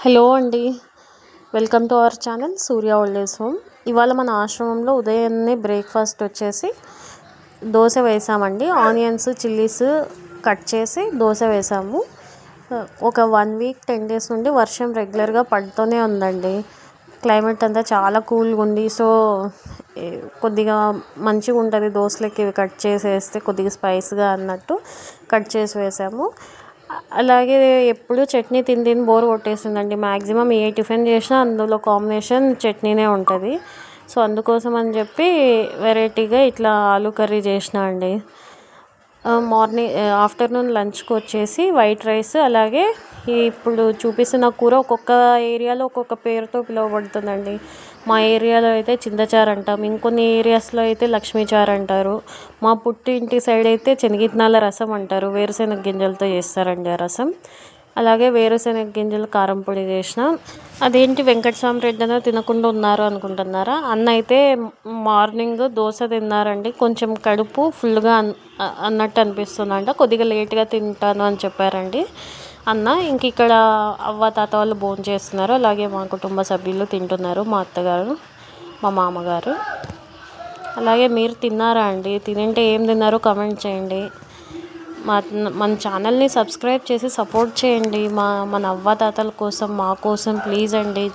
Hello అండి. Welcome to our channel Surya old age home. ఇవాళ మన ఆశ్రమంలో ఉదయాన్నే బ్రేక్ఫాస్ట్ వచ్చేసి దోశ వేసామండి. ఆనియన్స్ చిల్లీస్ కట్ చేసి దోశ వేసాము. ఒక 1 వీక్ 10 డేస్ నుండి వర్షం రెగ్యులర్గా పడుతూనే ఉందండి. క్లైమేట్ అంతా చాలా కూల్గా ఉంది. సో కొద్దిగా మంచిగా ఉంటుంది దోశలకి ఇవి కట్ చేసి వేస్తే, కొద్దిగా స్పైస్గా అన్నట్టు కట్ చేసి వేసాము. అలాగే ఎప్పుడు చట్నీ తిని బోర్ కొట్టేసిందండి. మ్యాక్సిమం ఏ టిఫిన్ చేసినా అందులో కాంబినేషన్ చట్నీనే ఉంటుంది. సో అందుకోసం అని చెప్పి వెరైటీగా ఇట్లా ఆలూ కర్రీ చేసిన అండి. ఆఫ్టర్నూన్ లంచ్కి వచ్చేసి వైట్ రైస్, అలాగే ఇప్పుడు చూపిస్తున్న కూర ఒక్కొక్క ఏరియాలో ఒక్కొక్క పేరుతో పిలువబడుతుందండి. మా ఏరియాలో అయితే చింతచారు అంటాం, ఇంకొన్ని ఏరియాస్లో అయితే లక్ష్మీచారు అంటారు. మా పుట్టింటి సైడ్ అయితే శనగిత్తనాల రసం అంటారు. వేరుశెనగ గింజలతో చేస్తారండి ఆ రసం. అలాగే వేరుశెనగ గింజలు కారం పొడి చేసిన. అదేంటి వెంకటస్వామి రెడ్డి అన్న తినకుండా ఉన్నారు అనుకుంటున్నారా? అన్న అయితే మార్నింగ్ దోశ తిన్నారండి. కొంచెం కడుపు ఫుల్గా అన్నట్టు అనిపిస్తుందంట. కొద్దిగా లేట్గా తింటాను అని చెప్పారండి అన్న. ఇంక ఇక్కడ అవ్వ తాత వాళ్ళు భోజనం చేస్తున్నారు. అలాగే మా కుటుంబ సభ్యులు తింటున్నారు, మా అత్తగారు, మా మామగారు. అలాగే మీరు తిన్నారా అండి? తినంటే ఏం తిన్నారో కామెంట్ చేయండి. మన ఛానల్ని సబ్స్క్రైబ్ చేసి సపోర్ట్ చేయండి. మన అవ్వ తాతల కోసం, మా కోసం ప్లీజ్ అండి.